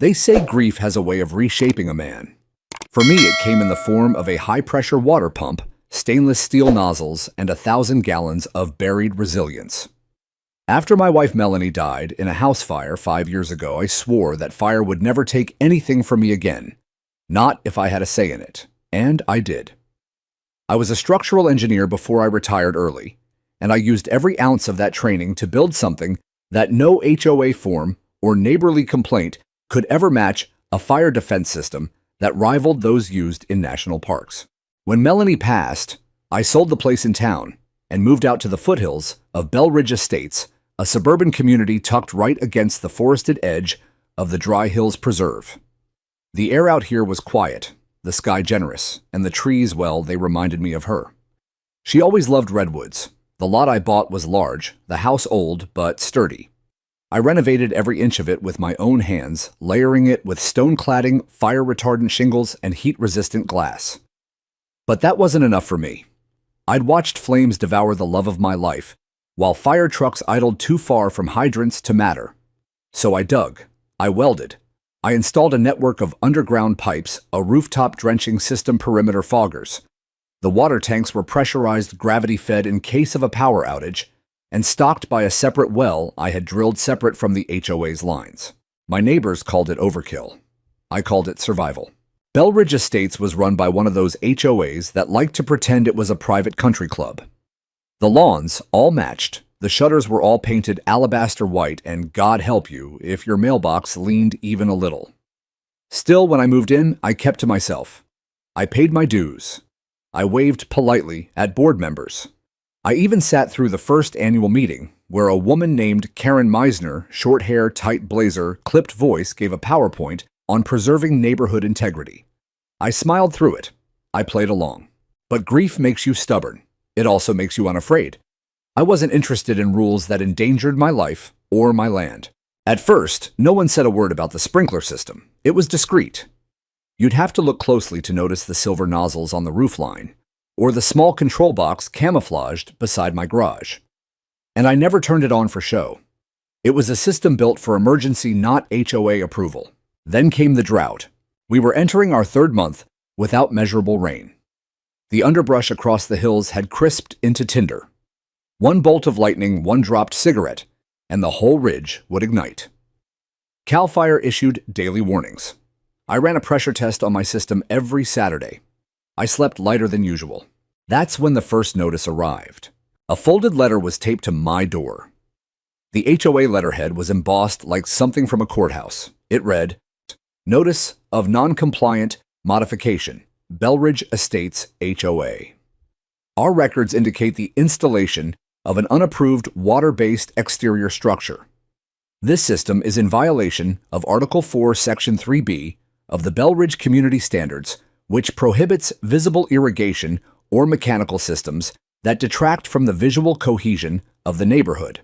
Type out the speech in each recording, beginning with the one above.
They say grief has a way of reshaping a man. For me, it came in the form of a high-pressure water pump, stainless steel nozzles, and 1,000 gallons of buried resilience. After my wife Melanie died in a house fire 5 years ago, I swore that fire would never take anything from me again, not if I had a say in it, and I did. I was a structural engineer before I retired early, and I used every ounce of that training to build something that no HOA form or neighborly complaint could ever match: a fire defense system that rivaled those used in national parks. When Melanie passed, I sold the place in town and moved out to the foothills of Bell Ridge Estates, a suburban community tucked right against the forested edge of the Dry Hills Preserve. The air out here was quiet, the sky generous, and the trees, well, they reminded me of her. She always loved redwoods. The lot I bought was large, the house old but sturdy. I renovated every inch of it with my own hands, layering it with stone cladding, fire-retardant shingles, and heat-resistant glass. But that wasn't enough for me. I'd watched flames devour the love of my life, while fire trucks idled too far from hydrants to matter. So I dug, I welded, I installed a network of underground pipes, a rooftop drenching system perimeter foggers. The water tanks were pressurized, gravity-fed in case of a power outage, and stocked by a separate well I had drilled separate from the HOA's lines. My neighbors called it overkill. I called it survival. Bell Ridge Estates was run by one of those HOAs that liked to pretend it was a private country club. The lawns all matched, the shutters were all painted alabaster white, and God help you if your mailbox leaned even a little. Still, when I moved in, I kept to myself. I paid my dues. I waved politely at board members. I even sat through the first annual meeting, where a woman named Karen Meisner, short hair, tight blazer, clipped voice, gave a PowerPoint on preserving neighborhood integrity. I smiled through it. I played along. But grief makes you stubborn. It also makes you unafraid. I wasn't interested in rules that endangered my life or my land. At first, no one said a word about the sprinkler system. It was discreet. You'd have to look closely to notice the silver nozzles on the roofline, or the small control box camouflaged beside my garage. And I never turned it on for show. It was a system built for emergency, not HOA approval. Then came the drought. We were entering our third month without measurable rain. The underbrush across the hills had crisped into tinder. One bolt of lightning, one dropped cigarette, and the whole ridge would ignite. CAL FIRE issued daily warnings. I ran a pressure test on my system every Saturday. I slept lighter than usual. That's when the first notice arrived. A folded letter was taped to my door. The HOA letterhead was embossed like something from a courthouse. It read, "Notice of non-compliant modification, Bell Ridge Estates HOA. Our records indicate the installation of an unapproved water-based exterior structure. This system is in violation of Article 4, Section 3B of the Bell Ridge Community Standards, which prohibits visible irrigation or mechanical systems that detract from the visual cohesion of the neighborhood.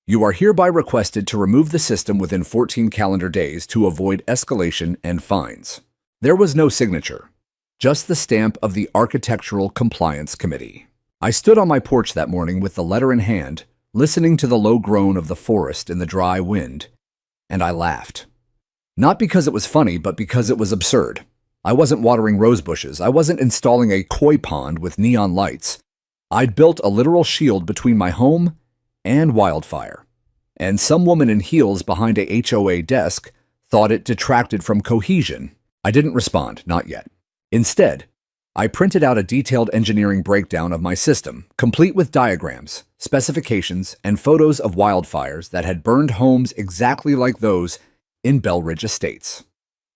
You are hereby requested to remove the system within 14 calendar days to avoid escalation and fines." There was no signature, just the stamp of the Architectural Compliance Committee. I stood on my porch that morning with the letter in hand, listening to the low groan of the forest in the dry wind, and I laughed. Not because it was funny, but because it was absurd. I wasn't watering rose bushes. I wasn't installing a koi pond with neon lights. I'd built a literal shield between my home and wildfire. And some woman in heels behind a HOA desk thought it detracted from cohesion. I didn't respond, not yet. Instead, I printed out a detailed engineering breakdown of my system, complete with diagrams, specifications, and photos of wildfires that had burned homes exactly like those in Bell Ridge Estates.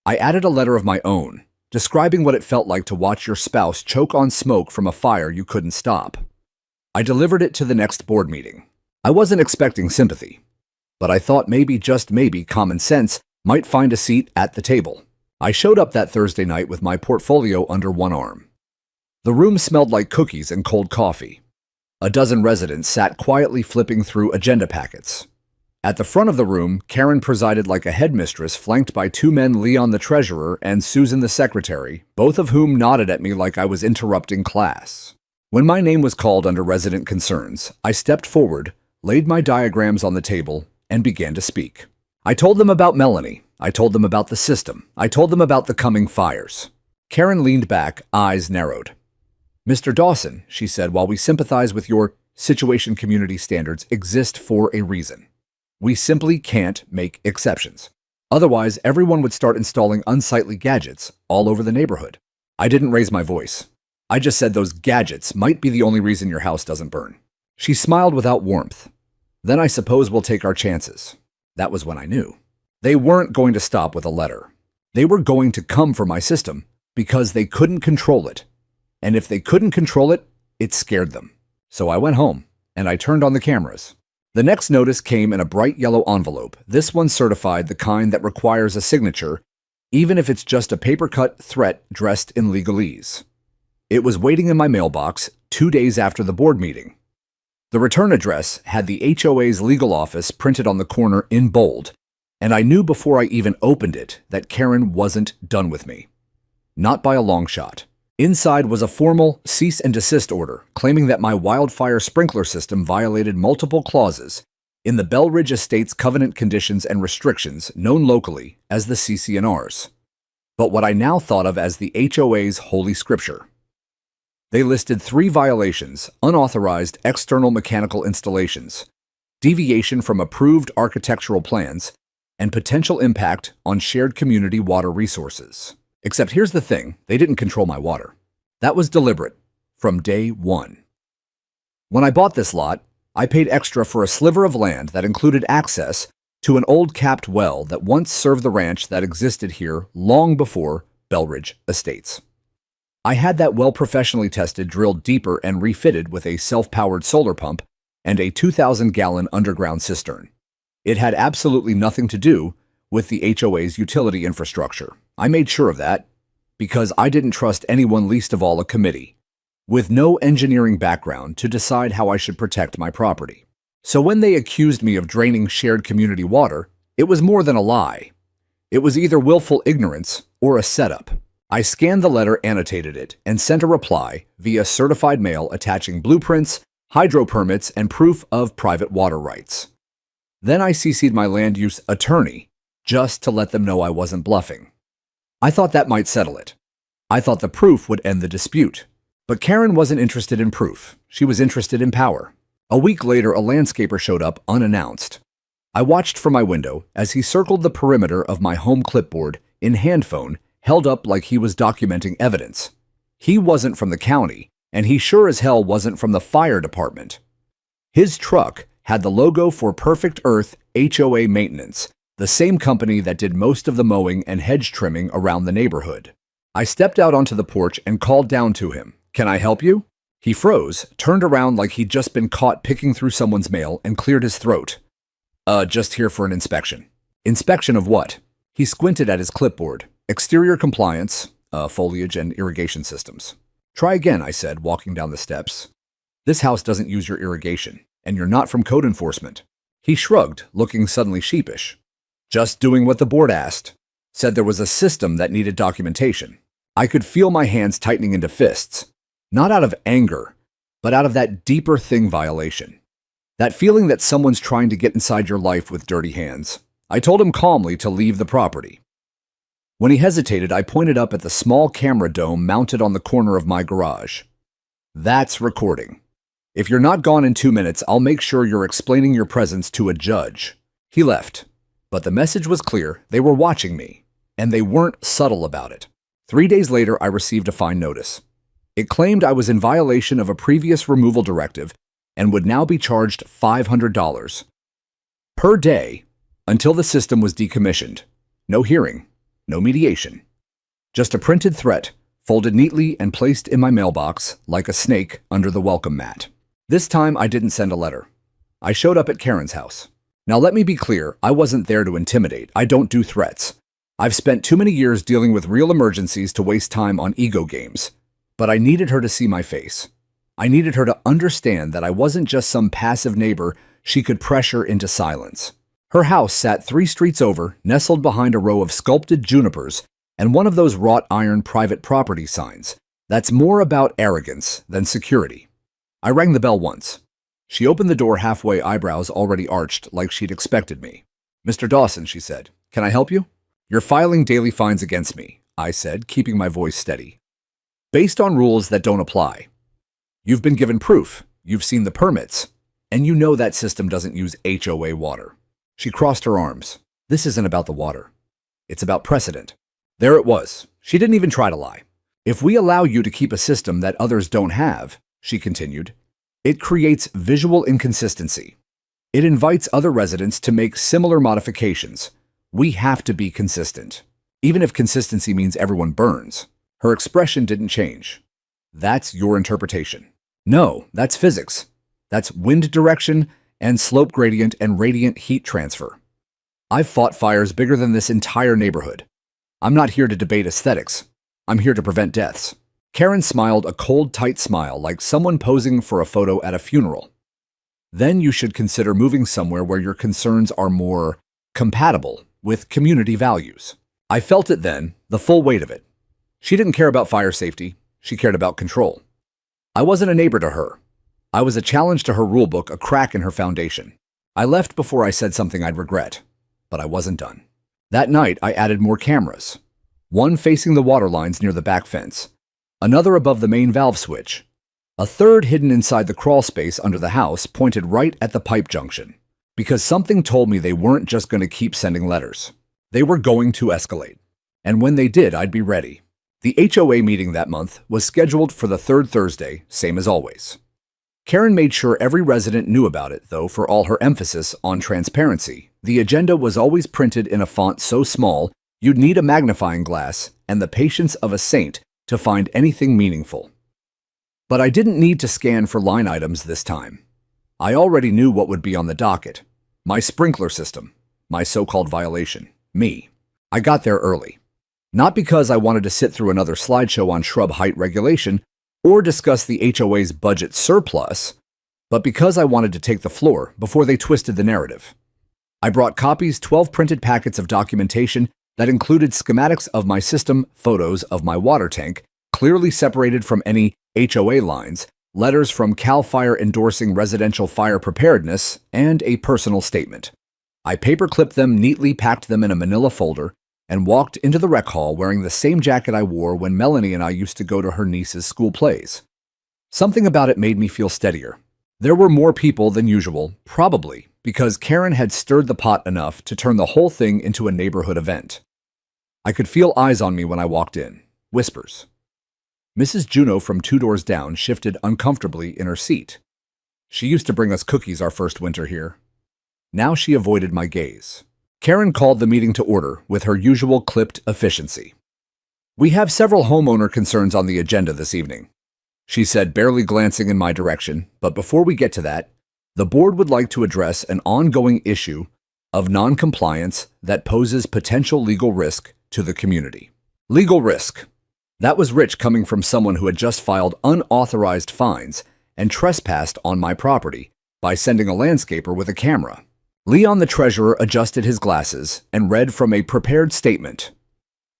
I added a letter of my own, describing what it felt like to watch your spouse choke on smoke from a fire you couldn't stop. I delivered it to the next board meeting. I wasn't expecting sympathy, but I thought maybe, just maybe, common sense might find a seat at the table. I showed up that Thursday night with my portfolio under one arm. The room smelled like cookies and cold coffee. A dozen residents sat quietly flipping through agenda packets. At the front of the room, Karen presided like a headmistress, flanked by two men, Leon the treasurer and Susan the secretary, both of whom nodded at me like I was interrupting class. When my name was called under resident concerns, I stepped forward, laid my diagrams on the table, and began to speak. I told them about Melanie, I told them about the system. I told them about the coming fires. Karen leaned back, eyes narrowed. Mr. Dawson, she said, while we sympathize with your situation, community standards exist for a reason. We simply can't make exceptions. Otherwise, everyone would start installing unsightly gadgets all over the neighborhood. I didn't raise my voice. I just said those gadgets might be the only reason your house doesn't burn. She smiled without warmth. Then I suppose we'll take our chances. That was when I knew. They weren't going to stop with a letter. They were going to come for my system because they couldn't control it. And if they couldn't control it, it scared them. So I went home and I turned on the cameras. The next notice came in a bright yellow envelope, this one certified, the kind that requires a signature, even if it's just a paper-cut threat dressed in legalese. It was waiting in my mailbox 2 days after the board meeting. The return address had the HOA's legal office printed on the corner in bold, and I knew before I even opened it that Karen wasn't done with me. Not by a long shot. Inside was a formal cease and desist order claiming that my wildfire sprinkler system violated multiple clauses in the Belridge Estates Covenant Conditions and Restrictions, known locally as the CC&Rs, but what I now thought of as the HOA's Holy Scripture. They listed 3 violations: unauthorized external mechanical installations, deviation from approved architectural plans, and potential impact on shared community water resources. Except here's the thing, they didn't control my water. That was deliberate, from day one. When I bought this lot, I paid extra for a sliver of land that included access to an old capped well that once served the ranch that existed here long before Belridge Estates. I had that well professionally tested, drilled deeper, and refitted with a self-powered solar pump and a 2,000-gallon underground cistern. It had absolutely nothing to do with the HOA's utility infrastructure. I made sure of that because I didn't trust anyone, least of all a committee, with no engineering background to decide how I should protect my property. So when they accused me of draining shared community water, it was more than a lie. It was either willful ignorance or a setup. I scanned the letter, annotated it, and sent a reply via certified mail attaching blueprints, hydro permits, and proof of private water rights. Then I CC'd my land use attorney just to let them know I wasn't bluffing. I thought that might settle it. I thought the proof would end the dispute. But Karen wasn't interested in proof. She was interested in power. A week later, a landscaper showed up unannounced. I watched from my window as he circled the perimeter of my home clipboard in handphone, held up like he was documenting evidence. He wasn't from the county, and he sure as hell wasn't from the fire department. His truck had the logo for Perfect Earth HOA Maintenance, the same company that did most of the mowing and hedge trimming around the neighborhood. I stepped out onto the porch and called down to him. "Can I help you?" He froze, turned around like he'd just been caught picking through someone's mail, and cleared his throat. Just here for an inspection." "Inspection of what?" He squinted at his clipboard. "Exterior compliance, foliage and irrigation systems." "Try again," I said, walking down the steps. "This house doesn't use your irrigation, and you're not from code enforcement." He shrugged, looking suddenly sheepish. "Just doing what the board asked. Said there was a system that needed documentation." I could feel my hands tightening into fists, not out of anger, but out of that deeper thing violation. That feeling that someone's trying to get inside your life with dirty hands. I told him calmly to leave the property. When he hesitated, I pointed up at the small camera dome mounted on the corner of my garage. "That's recording. If you're not gone in 2 minutes, I'll make sure you're explaining your presence to a judge." He left, but the message was clear. They were watching me, and they weren't subtle about it. 3 days later, I received a fine notice. It claimed I was in violation of a previous removal directive and would now be charged $500 per day until the system was decommissioned. No hearing, no mediation. Just a printed threat, folded neatly and placed in my mailbox like a snake under the welcome mat. This time, I didn't send a letter. I showed up at Karen's house. Now let me be clear, I wasn't there to intimidate. I don't do threats. I've spent too many years dealing with real emergencies to waste time on ego games. But I needed her to see my face. I needed her to understand that I wasn't just some passive neighbor she could pressure into silence. Her house sat 3 streets over, nestled behind a row of sculpted junipers and one of those wrought iron private property signs. That's more about arrogance than security. I rang the bell once. She opened the door halfway, eyebrows already arched like she'd expected me. "Mr. Dawson," she said, "can I help you?" You're filing daily fines against me, I said, keeping my voice steady. Based on rules that don't apply. You've been given proof, you've seen the permits, and you know that system doesn't use HOA water. She crossed her arms. This isn't about the water. It's about precedent. There it was. She didn't even try to lie. If we allow you to keep a system that others don't have, she continued, it creates visual inconsistency. It invites other residents to make similar modifications. We have to be consistent. Even if consistency means everyone burns. Her expression didn't change. That's your interpretation. No, that's physics. That's wind direction and slope gradient and radiant heat transfer. I've fought fires bigger than this entire neighborhood. I'm not here to debate aesthetics. I'm here to prevent deaths. Karen smiled a cold, tight smile like someone posing for a photo at a funeral. Then you should consider moving somewhere where your concerns are more compatible with community values. I felt it then, the full weight of it. She didn't care about fire safety. She cared about control. I wasn't a neighbor to her. I was a challenge to her rulebook, a crack in her foundation. I left before I said something I'd regret, but I wasn't done. That night, I added more cameras. One facing the water lines near the back fence, another above the main valve switch, a third hidden inside the crawl space under the house pointed right at the pipe junction, because something told me they weren't just going to keep sending letters. They were going to escalate. And when they did, I'd be ready. The HOA meeting that month was scheduled for the third Thursday, same as always. Karen made sure every resident knew about it, though, for all her emphasis on transparency. The agenda was always printed in a font so small you'd need a magnifying glass and the patience of a saint to find anything meaningful. But I didn't need to scan for line items this time. I already knew what would be on the docket. My sprinkler system, my so-called violation, me. I got there early. Not because I wanted to sit through another slideshow on shrub height regulation or discuss the HOA's budget surplus, but because I wanted to take the floor before they twisted the narrative. I brought copies, 12 printed packets of documentation that included schematics of my system, photos of my water tank, clearly separated from any HOA lines, letters from CAL FIRE endorsing residential fire preparedness, and a personal statement. I paper-clipped them, neatly packed them in a manila folder, and walked into the rec hall wearing the same jacket I wore when Melanie and I used to go to her niece's school plays. Something about it made me feel steadier. There were more people than usual, probably because Karen had stirred the pot enough to turn the whole thing into a neighborhood event. I could feel eyes on me when I walked in, whispers. Mrs. Juneau from 2 doors down shifted uncomfortably in her seat. She used to bring us cookies our first winter here. Now she avoided my gaze. Karen called the meeting to order with her usual clipped efficiency. We have several homeowner concerns on the agenda this evening, she said, barely glancing in my direction, but before we get to that, the board would like to address an ongoing issue of non-compliance that poses potential legal risk to the community. Legal risk. That was rich coming from someone who had just filed unauthorized fines and trespassed on my property by sending a landscaper with a camera. Leon the treasurer adjusted his glasses and read from a prepared statement.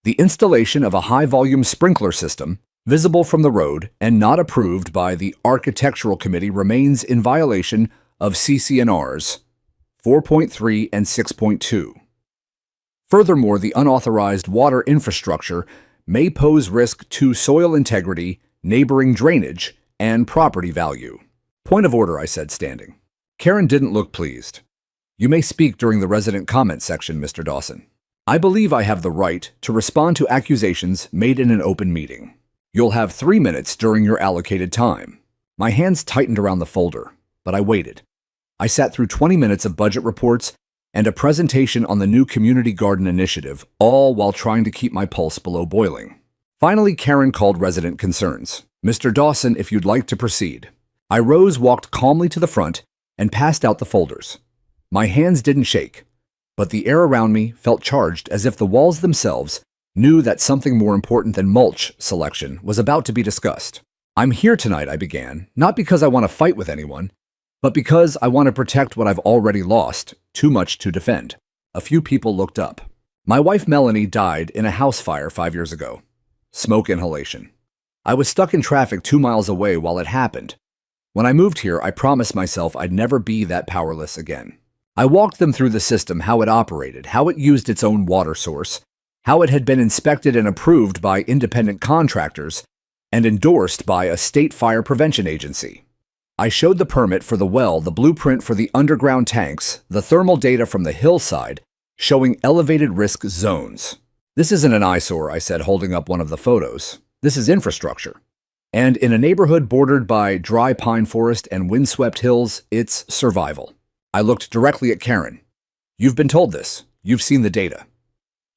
The installation of a high-volume sprinkler system, visible from the road and not approved by the Architectural Committee, remains in violation of CC&Rs 4.3 and 6.2. Furthermore, the unauthorized water infrastructure may pose risk to soil integrity, neighboring drainage, and property value. Point of order, I said, standing. Karen didn't look pleased. You may speak during the resident comment section, Mr. Dawson. I believe I have the right to respond to accusations made in an open meeting. You'll have 3 minutes during your allocated time. My hands tightened around the folder, but I waited. I sat through 20 minutes of budget reports and a presentation on the new community garden initiative, all while trying to keep my pulse below boiling. Finally, Karen called resident concerns. Mr. Dawson, if you'd like to proceed. I rose, walked calmly to the front, and passed out the folders. My hands didn't shake, but the air around me felt charged, as if the walls themselves knew that something more important than mulch selection was about to be discussed. I'm here tonight, I began, not because I want to fight with anyone, but because I want to protect what I've already lost, too much to defend. A few people looked up. My wife Melanie died in a house fire 5 years ago. Smoke inhalation. I was stuck in traffic 2 miles away while it happened. When I moved here, I promised myself I'd never be that powerless again. I walked them through the system, how it operated, how it used its own water source, how it had been inspected and approved by independent contractors and endorsed by a state fire prevention agency. I showed the permit for the well, the blueprint for the underground tanks, the thermal data from the hillside, showing elevated risk zones. This isn't an eyesore, I said, holding up one of the photos. This is infrastructure. And in a neighborhood bordered by dry pine forest and windswept hills, it's survival. I looked directly at Karen. You've been told this. You've seen the data.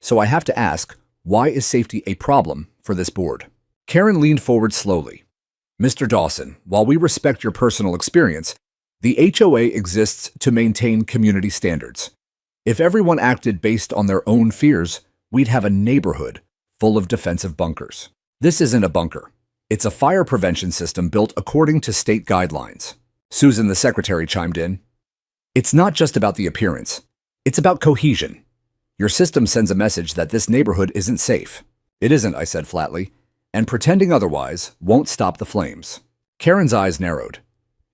So I have to ask, why is safety a problem for this board? Karen leaned forward slowly. Mr. Dawson, while we respect your personal experience, the HOA exists to maintain community standards. If everyone acted based on their own fears, we'd have a neighborhood full of defensive bunkers. This isn't a bunker. It's a fire prevention system built according to state guidelines. Susan, the secretary, chimed in. It's not just about the appearance. It's about cohesion. Your system sends a message that this neighborhood isn't safe. It isn't, I said flatly, and pretending otherwise won't stop the flames. Karen's eyes narrowed.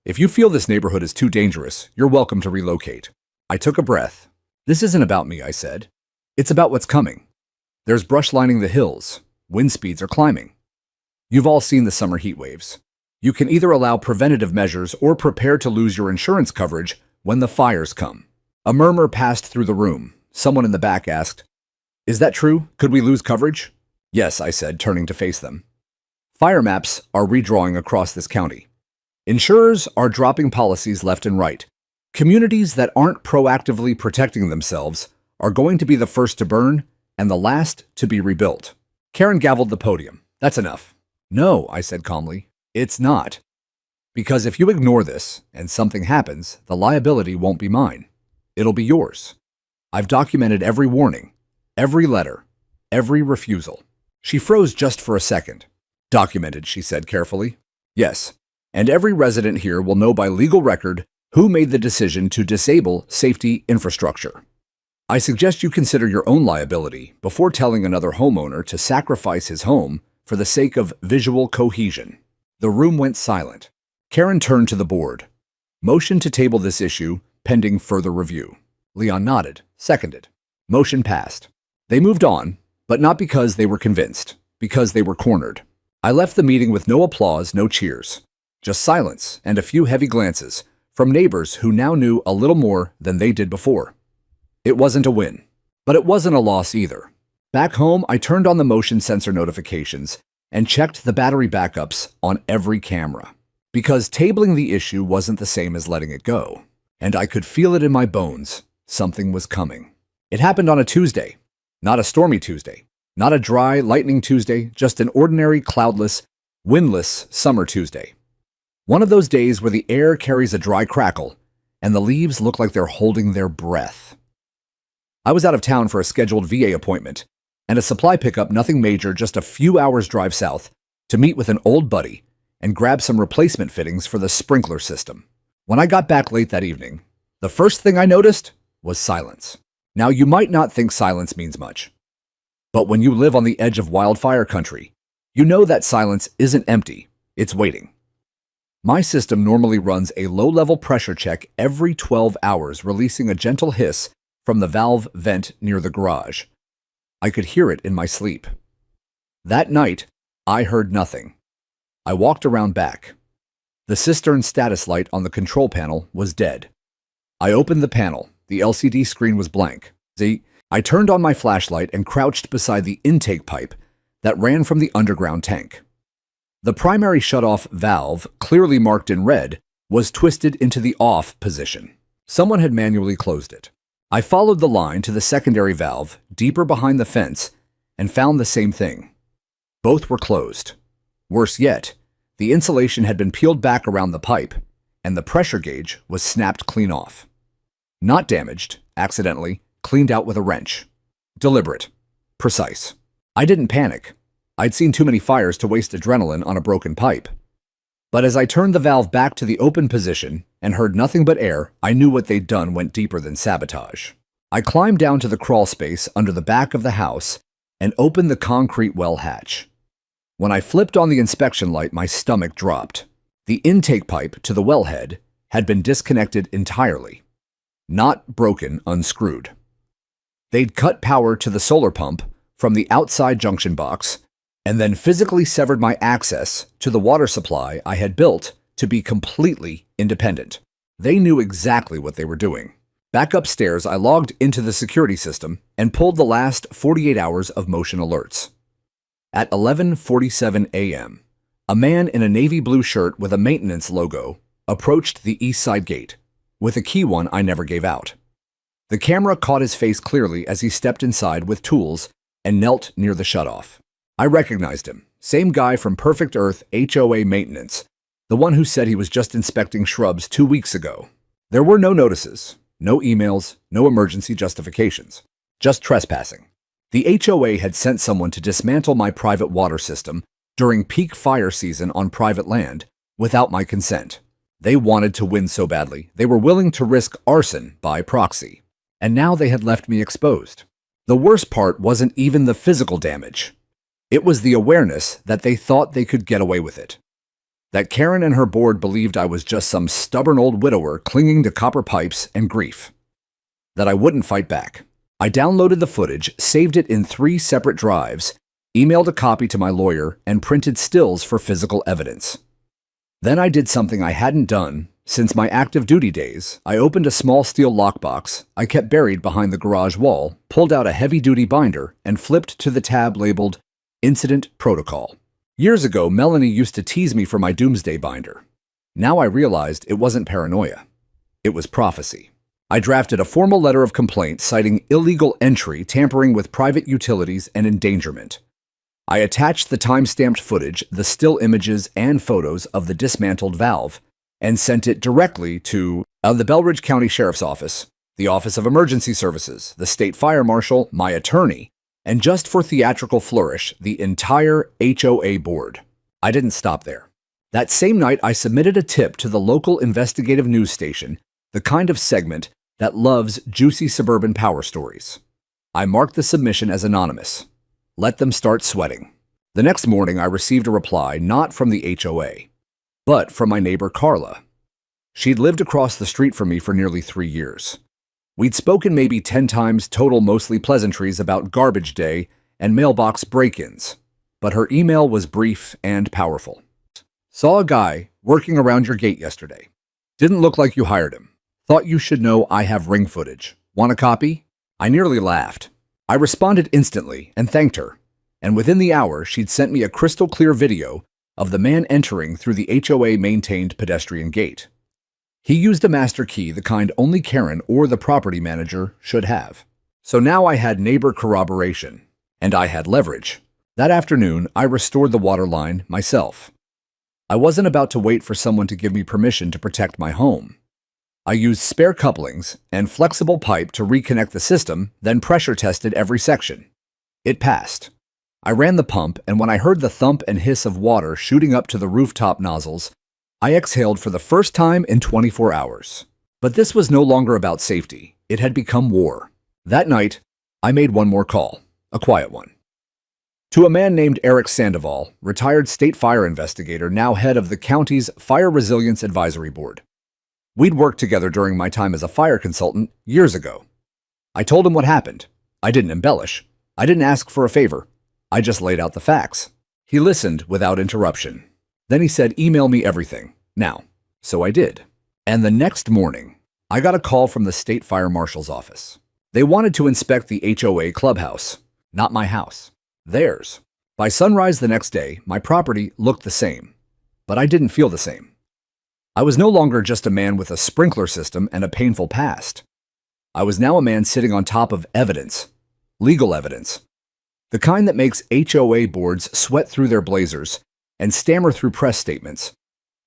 If you feel this neighborhood is too dangerous, you're welcome to relocate. I took a breath. This isn't about me, I said. It's about what's coming. There's brush lining the hills. Wind speeds are climbing. You've all seen the summer heat waves. You can either allow preventative measures or prepare to lose your insurance coverage when the fires come. A murmur passed through the room. Someone in the back asked, "Is that true? Could we lose coverage?" "Yes," I said, turning to face them. Fire maps are redrawing across this county. Insurers are dropping policies left and right. Communities that aren't proactively protecting themselves are going to be the first to burn and the last to be rebuilt. Karen gavelled the podium. That's enough. No, I said calmly, it's not. Because if you ignore this and something happens, the liability won't be mine. It'll be yours. I've documented every warning, every letter, every refusal. She froze just for a second. Documented, she said carefully. Yes, and every resident here will know by legal record who made the decision to disable safety infrastructure. I suggest you consider your own liability before telling another homeowner to sacrifice his home for the sake of visual cohesion. The room went silent. Karen turned to the board. Motion to table this issue pending further review. Leon nodded, seconded. Motion passed. They moved on, but not because they were convinced, because they were cornered. I left the meeting with no applause, no cheers, just silence and a few heavy glances from neighbors who now knew a little more than they did before. It wasn't a win, but it wasn't a loss either. Back home, I turned on the motion sensor notifications and checked the battery backups on every camera. Because tabling the issue wasn't the same as letting it go. And I could feel it in my bones. Something was coming. It happened on a Tuesday. Not a stormy Tuesday. Not a dry, lightning Tuesday, just an ordinary, cloudless, windless summer Tuesday. One of those days where the air carries a dry crackle and the leaves look like they're holding their breath. I was out of town for a scheduled VA appointment and a supply pickup, nothing major, just a few hours drive south, to meet with an old buddy and grab some replacement fittings for the sprinkler system. When I got back late that evening, the first thing I noticed was silence. Now, you might not think silence means much, but when you live on the edge of wildfire country, you know that silence isn't empty, it's waiting. My system normally runs a low-level pressure check every 12 hours, releasing a gentle hiss from the valve vent near the garage. I could hear it in my sleep. That night, I heard nothing. I walked around back. The cistern status light on the control panel was dead. I opened the panel. The LCD screen was blank. I turned on my flashlight and crouched beside the intake pipe that ran from the underground tank. The primary shutoff valve, clearly marked in red, was twisted into the off position. Someone had manually closed it. I followed the line to the secondary valve, deeper behind the fence, and found the same thing. Both were closed. Worse yet, the insulation had been peeled back around the pipe, and the pressure gauge was snapped clean off. Not damaged, accidentally, cleaned out with a wrench. Deliberate. Precise. I didn't panic. I'd seen too many fires to waste adrenaline on a broken pipe. But as I turned the valve back to the open position and heard nothing but air, I knew what they'd done went deeper than sabotage. I climbed down to the crawl space under the back of the house and opened the concrete well hatch. When I flipped on the inspection light, my stomach dropped. The intake pipe to the wellhead had been disconnected entirely. Not broken, unscrewed. They'd cut power to the solar pump from the outside junction box, and then physically severed my access to the water supply I had built to be completely independent. They knew exactly what they were doing. Back upstairs, I logged into the security system and pulled the last 48 hours of motion alerts. At 11:47 a.m., a man in a navy blue shirt with a maintenance logo approached the east side gate, with a key one I never gave out. The camera caught his face clearly as he stepped inside with tools and knelt near the shutoff. I recognized him, same guy from Perfect Earth HOA maintenance, the one who said he was just inspecting shrubs 2 weeks ago. There were no notices, no emails, no emergency justifications, just trespassing. The HOA had sent someone to dismantle my private water system during peak fire season on private land without my consent. They wanted to win so badly, they were willing to risk arson by proxy. And now they had left me exposed. The worst part wasn't even the physical damage. It was the awareness that they thought they could get away with it. That Karen and her board believed I was just some stubborn old widower clinging to copper pipes and grief. That I wouldn't fight back. I downloaded the footage, saved it in 3 separate drives, emailed a copy to my lawyer, and printed stills for physical evidence. Then I did something I hadn't done since my active duty days. I opened a small steel lockbox I kept buried behind the garage wall, pulled out a heavy-duty binder, and flipped to the tab labeled Incident Protocol. Years ago, Melanie used to tease me for my doomsday binder. Now I realized it wasn't paranoia. It was prophecy. I drafted a formal letter of complaint citing illegal entry, tampering with private utilities, and endangerment. I attached the time-stamped footage, the still images, and photos of the dismantled valve, and sent it directly to the Belridge County Sheriff's Office, the Office of Emergency Services, the State Fire Marshal, my attorney, and just for theatrical flourish, the entire HOA board. I didn't stop there. That same night, I submitted a tip to the local investigative news station, the kind of segment that loves juicy suburban power stories. I marked the submission as anonymous. Let them start sweating. The next morning, I received a reply not from the HOA, but from my neighbor Carla. She'd lived across the street from me for nearly 3 years. We'd spoken maybe 10 times total, mostly pleasantries about garbage day and mailbox break-ins, but her email was brief and powerful. Saw a guy working around your gate yesterday. Didn't look like you hired him. Thought you should know I have ring footage. Want a copy? I nearly laughed. I responded instantly and thanked her, and within the hour, she'd sent me a crystal clear video of the man entering through the HOA-maintained pedestrian gate. He used a master key, the kind only Karen or the property manager should have. So now I had neighbor corroboration, and I had leverage. That afternoon, I restored the water line myself. I wasn't about to wait for someone to give me permission to protect my home. I used spare couplings and flexible pipe to reconnect the system, then pressure tested every section. It passed. I ran the pump, and when I heard the thump and hiss of water shooting up to the rooftop nozzles, I exhaled for the first time in 24 hours. But this was no longer about safety. It had become war. That night, I made one more call, a quiet one. To a man named Eric Sandoval, retired state fire investigator, now head of the county's Fire Resilience Advisory Board. We'd worked together during my time as a fire consultant years ago. I told him what happened. I didn't embellish. I didn't ask for a favor. I just laid out the facts. He listened without interruption. Then he said, "Email me everything, now." So I did. And the next morning, I got a call from the state fire marshal's office. They wanted to inspect the HOA clubhouse, not my house, theirs. By sunrise the next day, my property looked the same, but I didn't feel the same. I was no longer just a man with a sprinkler system and a painful past. I was now a man sitting on top of evidence, legal evidence, the kind that makes HOA boards sweat through their blazers and stammer through press statements.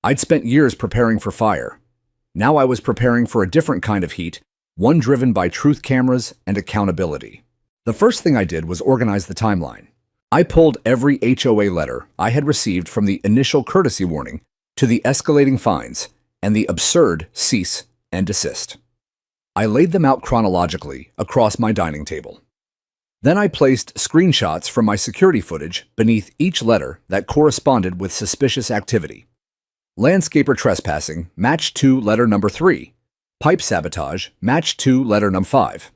I'd spent years preparing for fire. Now I was preparing for a different kind of heat, one driven by truth cameras and accountability. The first thing I did was organize the timeline. I pulled every HOA letter I had received from the initial courtesy warning to the escalating fines and the absurd cease and desist. I laid them out chronologically across my dining table. Then I placed screenshots from my security footage beneath each letter that corresponded with suspicious activity. Landscaper trespassing, match 2, letter number 3. Pipe sabotage, match 2, letter number 5.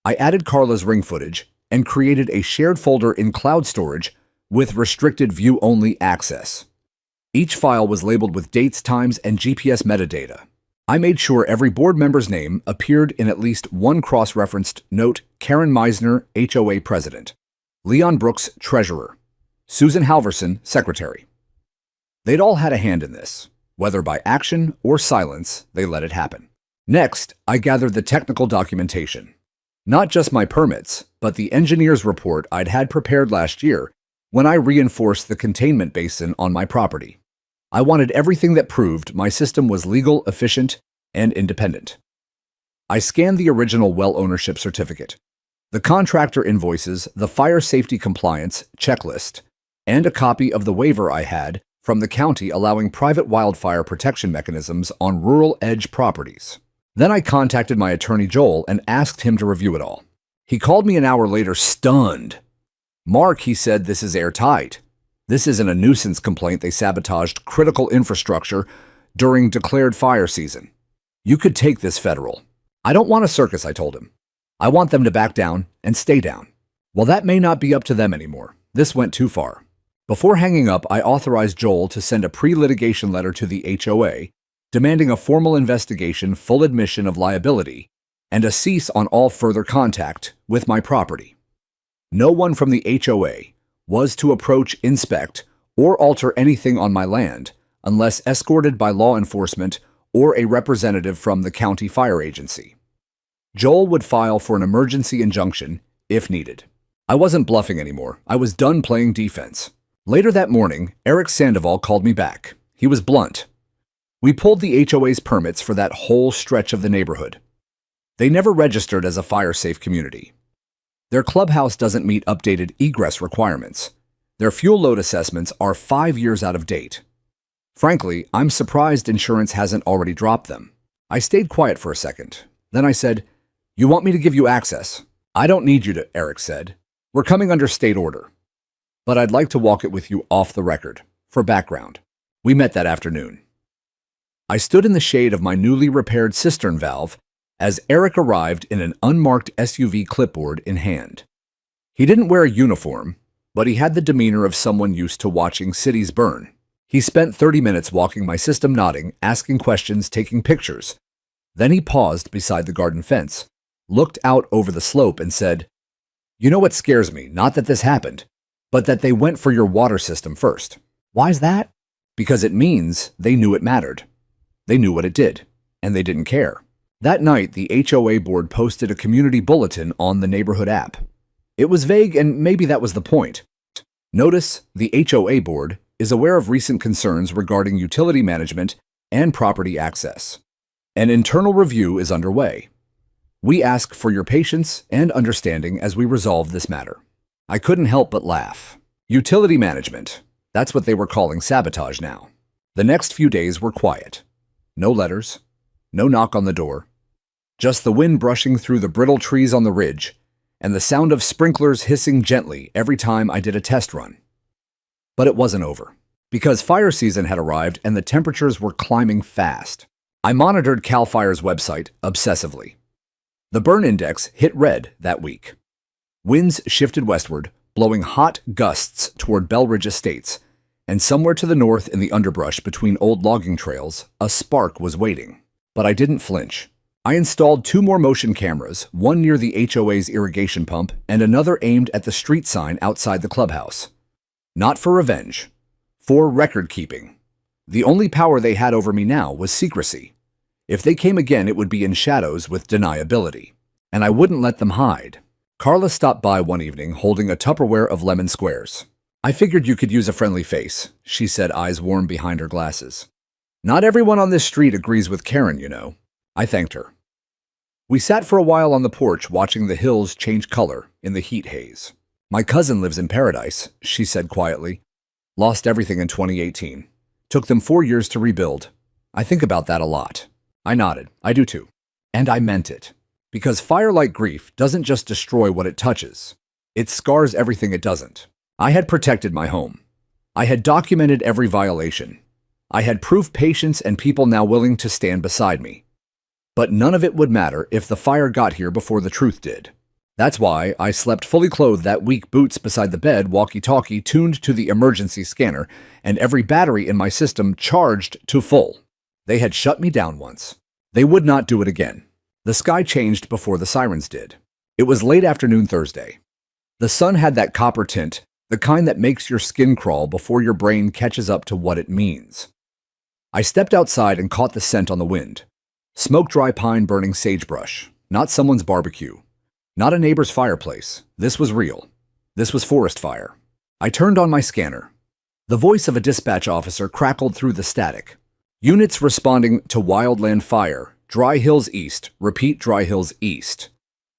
I added Carla's ring footage, and created a shared folder in cloud storage with restricted view-only access. Each file was labeled with dates, times, and GPS metadata. I made sure every board member's name appeared in at least one cross-referenced note: Karen Meisner, HOA President; Leon Brooks, Treasurer; Susan Halverson, Secretary. They'd all had a hand in this. Whether by action or silence, they let it happen. Next, I gathered the technical documentation. Not just my permits, but the engineer's report I'd had prepared last year when I reinforced the containment basin on my property. I wanted everything that proved my system was legal, efficient, and independent. I scanned the original well ownership certificate, the contractor invoices, the fire safety compliance checklist, and a copy of the waiver I had from the county allowing private wildfire protection mechanisms on rural edge properties. Then I contacted my attorney Joel and asked him to review it all. He called me an hour later stunned. "Mark," he said, "this is airtight. This isn't a nuisance complaint they sabotaged critical infrastructure during declared fire season. You could take this federal." "I don't want a circus," I told him. "I want them to back down and stay down." Well, that may not be up to them anymore. This went too far. Before hanging up, I authorized Joel to send a pre-litigation letter to the HOA, demanding a formal investigation, full admission of liability, and a cease on all further contact with my property. No one from the HOA was to approach, inspect, or alter anything on my land unless escorted by law enforcement or a representative from the county fire agency. Joel would file for an emergency injunction if needed. I wasn't bluffing anymore. I was done playing defense. Later that morning, Eric Sandoval called me back. He was blunt. We pulled the HOA's permits for that whole stretch of the neighborhood. They never registered as a fire-safe community. Their clubhouse doesn't meet updated egress requirements. Their fuel load assessments are 5 years out of date. Frankly, I'm surprised insurance hasn't already dropped them. I stayed quiet for a second. Then I said, "You want me to give you access?" "I don't need you to," Eric said. "We're coming under state order. But I'd like to walk it with you off the record, for background." We met that afternoon. I stood in the shade of my newly repaired cistern valve as Eric arrived in an unmarked SUV, clipboard in hand. He didn't wear a uniform, but he had the demeanor of someone used to watching cities burn. He spent 30 minutes walking my system, nodding, asking questions, taking pictures. Then he paused beside the garden fence, looked out over the slope and said, "You know what scares me? Not that this happened, but that they went for your water system first." "Why's that?" "Because it means they knew it mattered. They knew what it did, and they didn't care." That night, the HOA board posted a community bulletin on the neighborhood app. It was vague, and maybe that was the point. Notice, the HOA board is aware of recent concerns regarding utility management and property access. An internal review is underway. We ask for your patience and understanding as we resolve this matter. I couldn't help but laugh. Utility management. That's what they were calling sabotage now. The next few days were quiet. No letters, no knock on the door, just the wind brushing through the brittle trees on the ridge and the sound of sprinklers hissing gently every time I did a test run. But it wasn't over, because fire season had arrived and the temperatures were climbing fast. I monitored CAL FIRE's website obsessively. The burn index hit red that week. Winds shifted westward, blowing hot gusts toward Belridge Estates, and somewhere to the north in the underbrush between old logging trails, a spark was waiting. But I didn't flinch. I installed 2 more motion cameras, one near the HOA's irrigation pump and another aimed at the street sign outside the clubhouse. Not for revenge, for record-keeping. The only power they had over me now was secrecy. If they came again, it would be in shadows with deniability. And I wouldn't let them hide. Carla stopped by one evening holding a Tupperware of lemon squares. "I figured you could use a friendly face," she said, eyes warm behind her glasses. "Not everyone on this street agrees with Karen, you know." I thanked her. We sat for a while on the porch watching the hills change color in the heat haze. "My cousin lives in Paradise," she said quietly. "Lost everything in 2018. Took them 4 years to rebuild. I think about that a lot." I nodded. I do too. And I meant it. Because fire-like grief doesn't just destroy what it touches. It scars everything it doesn't. I had protected my home. I had documented every violation. I had proof, patience, and people now willing to stand beside me. But none of it would matter if the fire got here before the truth did. That's why I slept fully clothed that week, boots beside the bed, walkie-talkie tuned to the emergency scanner, and every battery in my system charged to full. They had shut me down once. They would not do it again. The sky changed before the sirens did. It was late afternoon Thursday. The sun had that copper tint, the kind that makes your skin crawl before your brain catches up to what it means. I stepped outside and caught the scent on the wind. Smoke-dry pine burning sagebrush, not someone's barbecue. Not a neighbor's fireplace. This was real. This was forest fire. I turned on my scanner. The voice of a dispatch officer crackled through the static. Units responding to wildland fire. Dry Hills East. Repeat, Dry Hills East.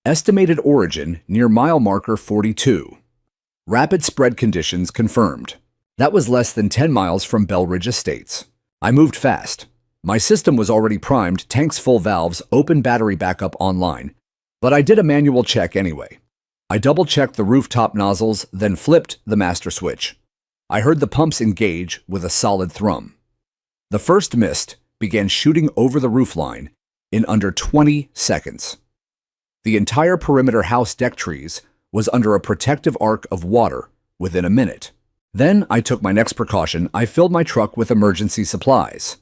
Estimated origin near mile marker 42. Rapid spread conditions confirmed. That was less than 10 miles from Belridge Estates. I moved fast. My system was already primed, tanks full, valves, open, battery backup online. But I did a manual check anyway. I double-checked the rooftop nozzles, then flipped the master switch. I heard the pumps engage with a solid thrum. The first mist began shooting over the roofline in under 20 seconds. The entire perimeter house deck trees was under a protective arc of water within a minute. Then I took my next precaution. I filled my truck with emergency supplies.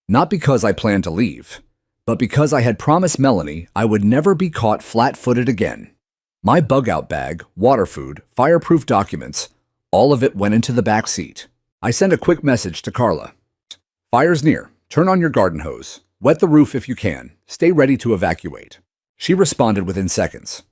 Not because I planned to leave, but because I had promised Melanie I would never be caught flat-footed again. My bug-out bag, water, food, fireproof documents, all of it went into the back seat. I sent a quick message to Carla. Fire's near. Turn on your garden hose. Wet the roof if you can. Stay ready to evacuate. She responded within seconds.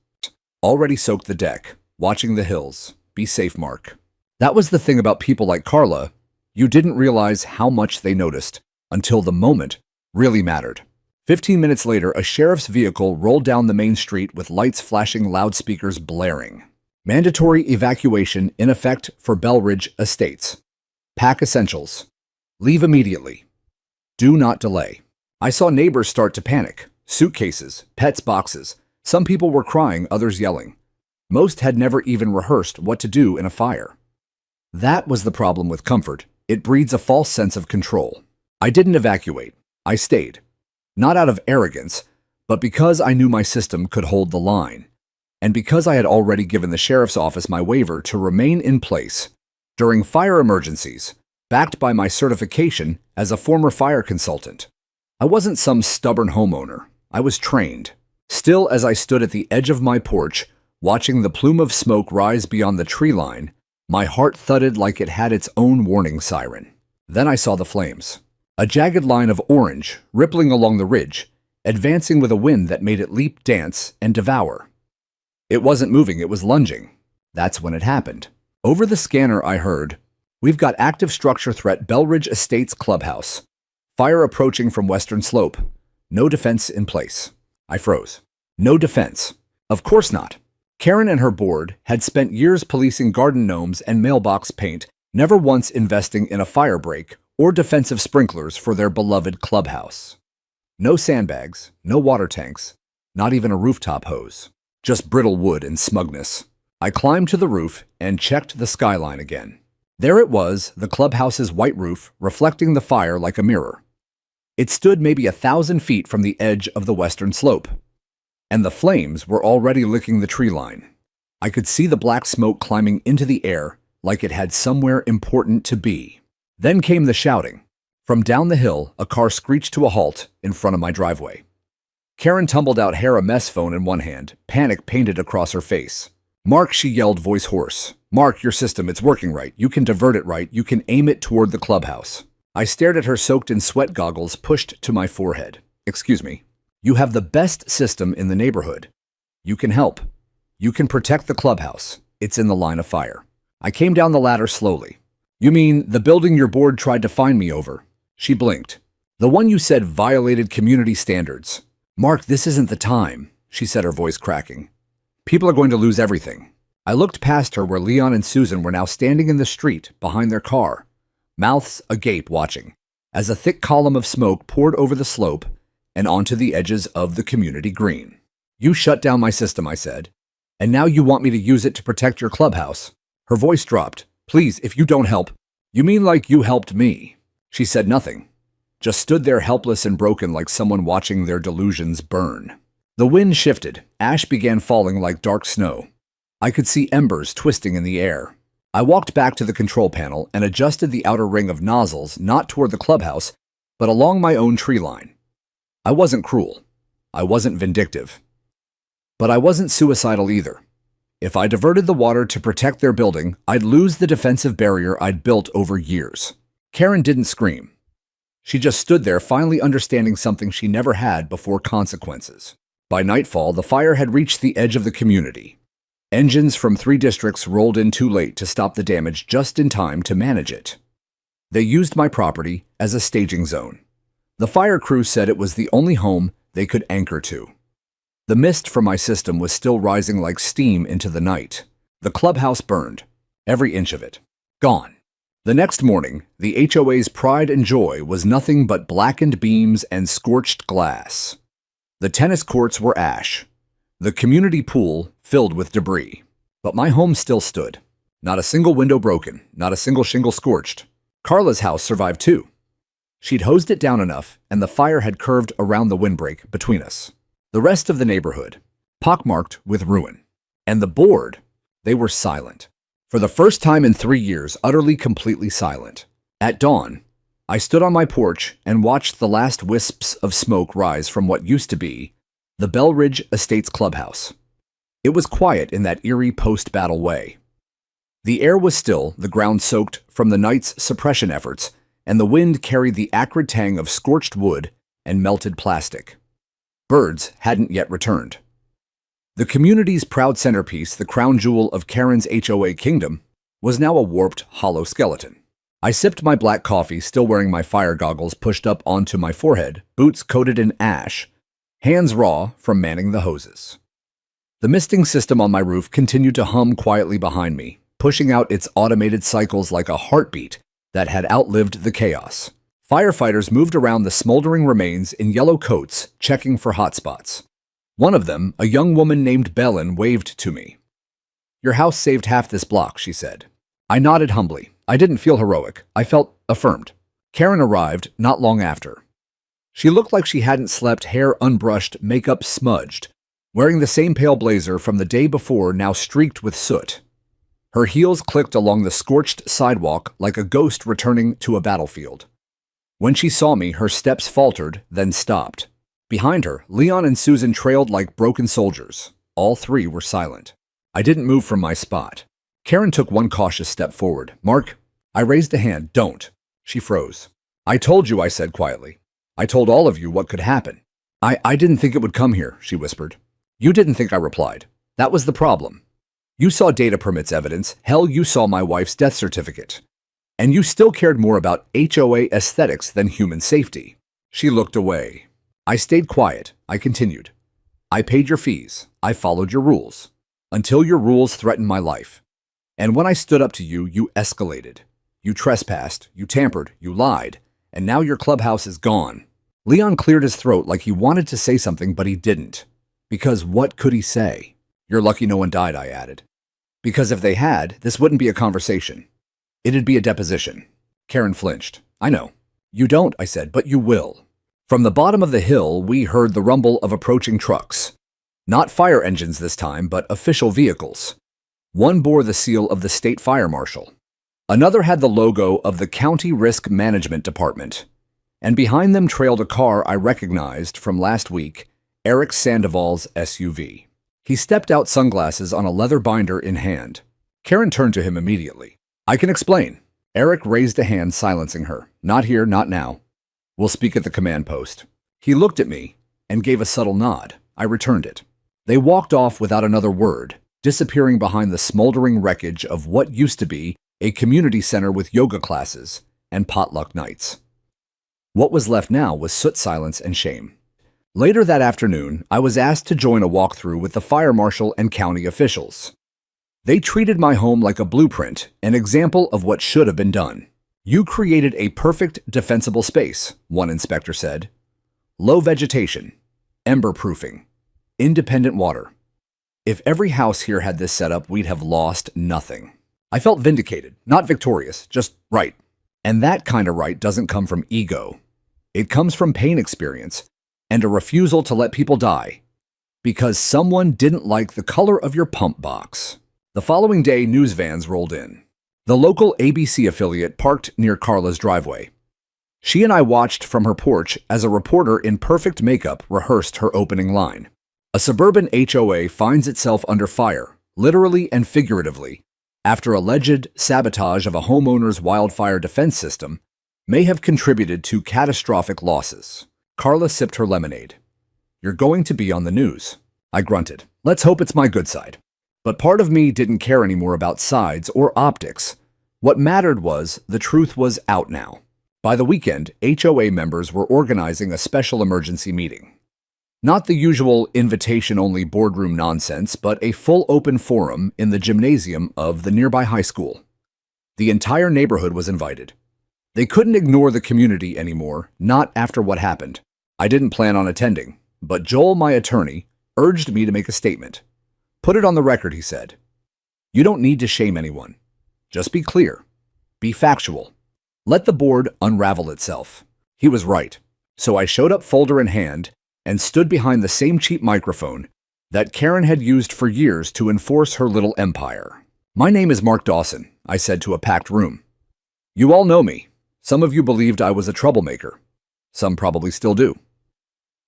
Already soaked the deck. Watching the hills. Be safe, Mark. That was the thing about people like Carla. You didn't realize how much they noticed until the moment really mattered. 15 minutes later, a sheriff's vehicle rolled down the main street with lights flashing, loudspeakers blaring. Mandatory evacuation in effect for Belridge Estates. Pack essentials. Leave immediately. Do not delay. I saw neighbors start to panic. Suitcases, pets, boxes. Some people were crying, others yelling. Most had never even rehearsed what to do in a fire. That was the problem with comfort. It breeds a false sense of control. I didn't evacuate. I stayed. Not out of arrogance, but because I knew my system could hold the line, and because I had already given the sheriff's office my waiver to remain in place during fire emergencies, backed by my certification as a former fire consultant. I wasn't some stubborn homeowner. I was trained. Still, as I stood at the edge of my porch, watching the plume of smoke rise beyond the tree line, my heart thudded like it had its own warning siren. Then I saw the flames. A jagged line of orange rippling along the ridge, advancing with a wind that made it leap, dance, and devour. It wasn't moving, it was lunging. That's when it happened. Over the scanner I heard, "We've got active structure threat, Belridge Estates clubhouse. Fire approaching from western slope. No defense in place." I froze. No defense. Of course not. Karen and her board had spent years policing garden gnomes and mailbox paint, never once investing in a fire break or defensive sprinklers for their beloved clubhouse. No sandbags, no water tanks, not even a rooftop hose. Just brittle wood and smugness. I climbed to the roof and checked the skyline again. There it was, the clubhouse's white roof, reflecting the fire like a mirror. It stood maybe 1,000 feet from the edge of the western slope, and the flames were already licking the tree line. I could see the black smoke climbing into the air like it had somewhere important to be. Then came the shouting. From down the hill, a car screeched to a halt in front of my driveway. Karen tumbled out, hair a mess, phone in one hand, panic painted across her face. "Mark," she yelled, voice hoarse. "Mark, your system, it's working right. You can divert it right. You can aim it toward the clubhouse." I stared at her, soaked in sweat, goggles pushed to my forehead. "Excuse me. You have the best system in the neighborhood. You can help. You can protect the clubhouse. It's in the line of fire." I came down the ladder slowly. "You mean the building your board tried to find me over?" She blinked. "The one you said violated community standards." "Mark, this isn't the time," she said, her voice cracking. "People are going to lose everything." I looked past her where Leon and Susan were now standing in the street behind their car, mouths agape watching, as a thick column of smoke poured over the slope and onto the edges of the community green. "You shut down my system," I said, "and now you want me to use it to protect your clubhouse." Her voice dropped. "Please, if you don't help." "You mean like you helped me?" She said nothing, just stood there helpless and broken like someone watching their delusions burn. The wind shifted. Ash began falling like dark snow. I could see embers twisting in the air. I walked back to the control panel and adjusted the outer ring of nozzles not toward the clubhouse, but along my own tree line. I wasn't cruel. I wasn't vindictive. But I wasn't suicidal either. If I diverted the water to protect their building, I'd lose the defensive barrier I'd built over years. Karen didn't scream. She just stood there, finally understanding something she never had before: consequences. By nightfall, the fire had reached the edge of the community. Engines from 3 districts rolled in too late to stop the damage, just in time to manage it. They used my property as a staging zone. The fire crew said it was the only home they could anchor to. The mist from my system was still rising like steam into the night. The clubhouse burned, every inch of it. Gone. The next morning, the HOA's pride and joy was nothing but blackened beams and scorched glass. The tennis courts were ash. The community pool filled with debris. But my home still stood. Not a single window broken, not a single shingle scorched. Carla's house survived too. She'd hosed it down enough, and the fire had curved around the windbreak between us. The rest of the neighborhood, pockmarked with ruin. And the board, they were silent. For the first time in 3 years, utterly, completely silent. At dawn, I stood on my porch and watched the last wisps of smoke rise from what used to be the Belridge Estates clubhouse. It was quiet in that eerie post-battle way. The air was still, the ground soaked from the night's suppression efforts, and the wind carried the acrid tang of scorched wood and melted plastic. Birds hadn't yet returned. The community's proud centerpiece, the crown jewel of Karen's HOA kingdom, was now a warped, hollow skeleton. I sipped my black coffee, still wearing my fire goggles pushed up onto my forehead, boots coated in ash, hands raw from manning the hoses. The misting system on my roof continued to hum quietly behind me, pushing out its automated cycles like a heartbeat that had outlived the chaos. Firefighters moved around the smoldering remains in yellow coats, checking for hotspots. One of them, a young woman named Bellin, waved to me. "Your house saved half this block," she said. I nodded humbly. I didn't feel heroic. I felt affirmed. Karen arrived not long after. She looked like she hadn't slept, hair unbrushed, makeup smudged, wearing the same pale blazer from the day before, now streaked with soot. Her heels clicked along the scorched sidewalk like a ghost returning to a battlefield. When she saw me, her steps faltered, then stopped. Behind her, Leon and Susan trailed like broken soldiers. All 3 were silent. I didn't move from my spot. Karen took one cautious step forward. "Mark," I raised a hand. "Don't." She froze. "I told you," I said quietly. "I told all of you what could happen." I didn't think it would come here," she whispered. "You didn't think," I replied. "That was the problem. You saw data permits evidence. Hell, you saw my wife's death certificate. And you still cared more about HOA aesthetics than human safety." She looked away. I stayed quiet. I continued. "I paid your fees. I followed your rules. Until your rules threatened my life. And when I stood up to you, you escalated. You trespassed. You tampered. You lied. And now your clubhouse is gone." Leon cleared his throat like he wanted to say something, but he didn't. Because what could he say? "You're lucky no one died," I added. "Because if they had, this wouldn't be a conversation. It'd be a deposition." Karen flinched. "I know. You don't," I said, "but you will." From the bottom of the hill, we heard the rumble of approaching trucks. Not fire engines this time, but official vehicles. One bore the seal of the state fire marshal. Another had the logo of the County Risk Management Department. And behind them trailed a car I recognized from last week, Eric Sandoval's SUV. He stepped out, sunglasses on a leather binder in hand. Karen turned to him immediately. "I can explain." Eric raised a hand, silencing her. "Not here, not now. We'll speak at the command post." He looked at me and gave a subtle nod. I returned it. They walked off without another word, disappearing behind the smoldering wreckage of what used to be a community center with yoga classes and potluck nights. What was left now was soot, silence, and shame. Later that afternoon, I was asked to join a walkthrough with the fire marshal and county officials. They treated my home like a blueprint, an example of what should have been done. "You created a perfect defensible space," one inspector said. "Low vegetation, ember-proofing, independent water. If every house here had this setup, we'd have lost nothing." I felt vindicated, not victorious, just right. And that kind of right doesn't come from ego. It comes from pain experience and a refusal to let people die Because someone didn't like the color of your pump box. The following day, news vans rolled in. The local ABC affiliate parked near Carla's driveway. She and I watched from her porch as a reporter in perfect makeup rehearsed her opening line. A suburban HOA finds itself under fire, literally and figuratively, after alleged sabotage of a homeowner's wildfire defense system may have contributed to catastrophic losses. Carla sipped her lemonade. "You're going to be on the news," I grunted. "Let's hope it's my good side." But part of me didn't care anymore about sides or optics. What mattered was the truth was out now. By the weekend, HOA members were organizing a special emergency meeting. Not the usual invitation-only boardroom nonsense, but a full open forum in the gymnasium of the nearby high school. The entire neighborhood was invited. They couldn't ignore the community anymore, not after what happened. I didn't plan on attending, but Joel, my attorney, urged me to make a statement. "Put it on the record," he said. "You don't need to shame anyone. Just be clear. Be factual. Let the board unravel itself." He was right. So I showed up folder in hand and stood behind the same cheap microphone that Karen had used for years to enforce her little empire. "My name is Mark Dawson," I said to a packed room. "You all know me. Some of you believed I was a troublemaker. Some probably still do.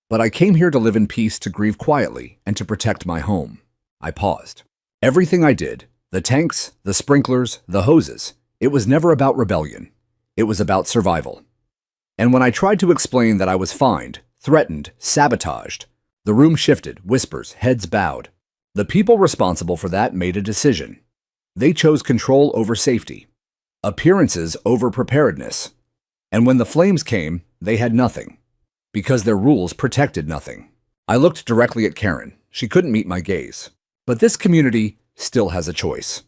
But I came here to live in peace, to grieve quietly, and to protect my home." I paused. Everything I did, the tanks, the sprinklers, the hoses, it was never about rebellion. It was about survival. And when I tried to explain that I was fined, threatened, sabotaged, the room shifted, whispers, heads bowed. The people responsible for that made a decision. They chose control over safety, appearances over preparedness. And when the flames came, they had nothing, because their rules protected nothing. I looked directly at Karen. She couldn't meet my gaze. But this community still has a choice: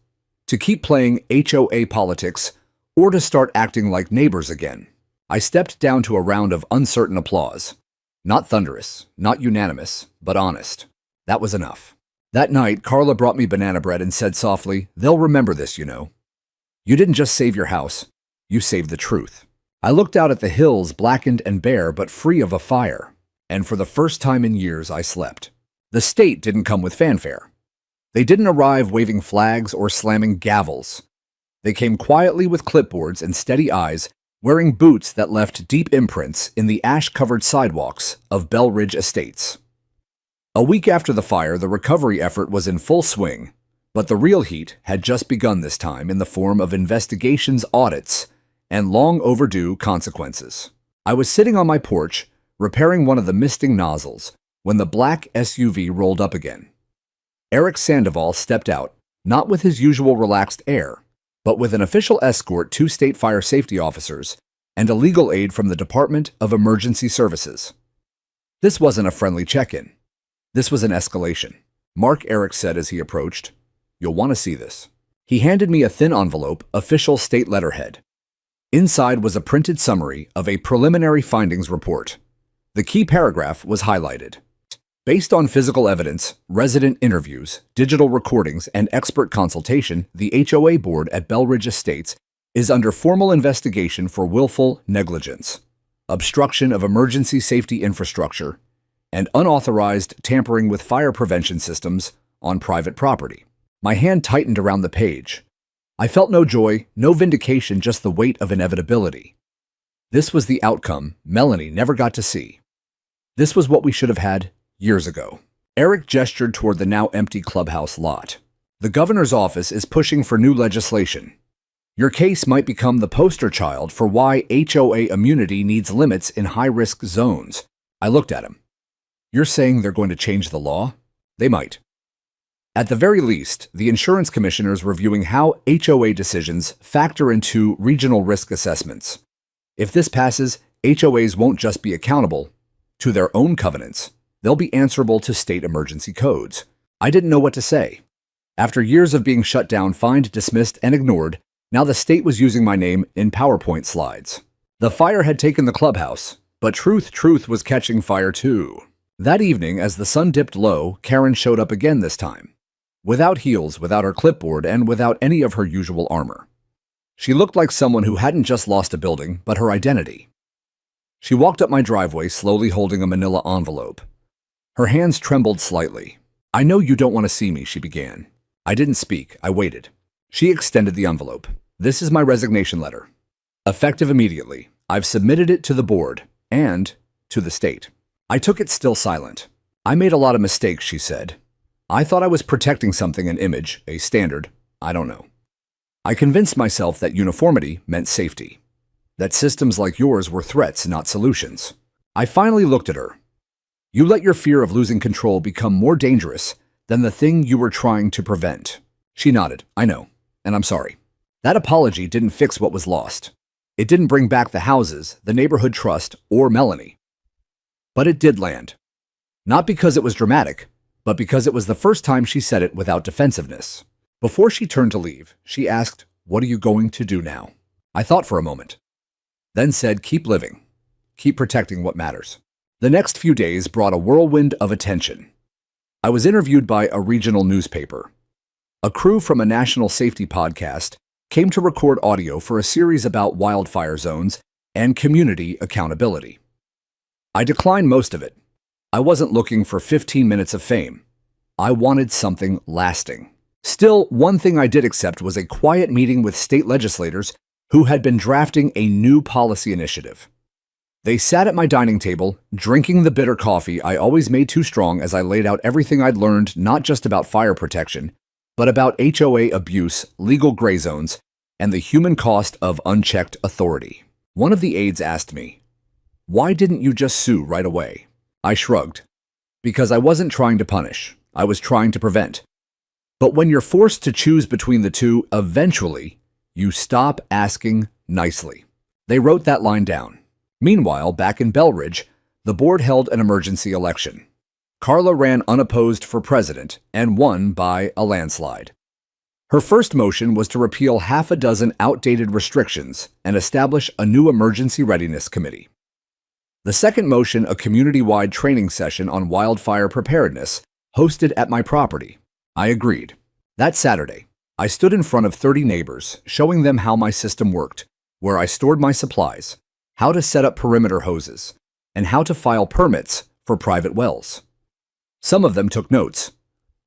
to keep playing HOA politics or to start acting like neighbors again. I stepped down to a round of uncertain applause. Not thunderous, not unanimous, but honest. That was enough. That night, Carla brought me banana bread and said softly, "They'll remember this, you know. You didn't just save your house, you saved the truth." I looked out at the hills, blackened and bare, but free of a fire. And for the first time in years, I slept. The state didn't come with fanfare. They didn't arrive waving flags or slamming gavels. They came quietly with clipboards and steady eyes, wearing boots that left deep imprints in the ash-covered sidewalks of Bell Ridge Estates. A week after the fire, the recovery effort was in full swing, but the real heat had just begun this time in the form of investigations, audits, and long overdue consequences. I was sitting on my porch, repairing one of the misting nozzles, when the black SUV rolled up again. Eric Sandoval stepped out, not with his usual relaxed air, but with an official escort, 2 state fire safety officers, and a legal aid from the Department of Emergency Services. This wasn't a friendly check-in. This was an escalation. "Mark," Eric said as he approached, "you'll want to see this." He handed me a thin envelope, official state letterhead. Inside was a printed summary of a preliminary findings report. The key paragraph was highlighted. Based on physical evidence, resident interviews, digital recordings, and expert consultation, the HOA board at Bell Ridge Estates is under formal investigation for willful negligence, obstruction of emergency safety infrastructure, and unauthorized tampering with fire prevention systems on private property. My hand tightened around the page. I felt no joy, no vindication, just the weight of inevitability. This was the outcome Melanie never got to see. This was what we should have had years ago. Eric gestured toward the now empty clubhouse lot. "The governor's office is pushing for new legislation. Your case might become the poster child for why HOA immunity needs limits in high-risk zones." I looked at him. "You're saying they're going to change the law?" "They might. At the very least, the insurance commissioner's reviewing how HOA decisions factor into regional risk assessments. If this passes, HOAs won't just be accountable to their own covenants. They'll be answerable to state emergency codes." I didn't know what to say. After years of being shut down, fined, dismissed, and ignored, now the state was using my name in PowerPoint slides. The fire had taken the clubhouse, but truth was catching fire too. That evening, as the sun dipped low, Karen showed up again this time. Without heels, without her clipboard, and without any of her usual armor. She looked like someone who hadn't just lost a building, but her identity. She walked up my driveway, slowly holding a manila envelope. Her hands trembled slightly. "I know you don't want to see me," she began. I didn't speak. I waited. She extended the envelope. "This is my resignation letter. Effective immediately. I've submitted it to the board and to the state." I took it still silent. "I made a lot of mistakes," she said. "I thought I was protecting something, an image, a standard. I don't know. I convinced myself that uniformity meant safety, that systems like yours were threats, not solutions." I finally looked at her. "You let your fear of losing control become more dangerous than the thing you were trying to prevent." She nodded. "I know, and I'm sorry." That apology didn't fix what was lost. It didn't bring back the houses, the neighborhood trust, or Melanie. But it did land. Not because it was dramatic, but because it was the first time she said it without defensiveness. Before she turned to leave, she asked, "What are you going to do now?" I thought for a moment, then said, "Keep living. Keep protecting what matters." The next few days brought a whirlwind of attention. I was interviewed by a regional newspaper. A crew from a national safety podcast came to record audio for a series about wildfire zones and community accountability. I declined most of it. I wasn't looking for 15 minutes of fame. I wanted something lasting. Still, one thing I did accept was a quiet meeting with state legislators who had been drafting a new policy initiative. They sat at my dining table, drinking the bitter coffee I always made too strong as I laid out everything I'd learned not just about fire protection, but about HOA abuse, legal gray zones, and the human cost of unchecked authority. One of the aides asked me, "Why didn't you just sue right away?" I shrugged. "Because I wasn't trying to punish. I was trying to prevent." But when you're forced to choose between the two, eventually, you stop asking nicely. They wrote that line down. Meanwhile, back in Belridge, the board held an emergency election. Carla ran unopposed for president and won by a landslide. Her first motion was to repeal half a dozen outdated restrictions and establish a new emergency readiness committee. The second motion, a community-wide training session on wildfire preparedness, hosted at my property. I agreed. That Saturday, I stood in front of 30 neighbors, showing them how my system worked, where I stored my supplies, how to set up perimeter hoses, and how to file permits for private wells. Some of them took notes.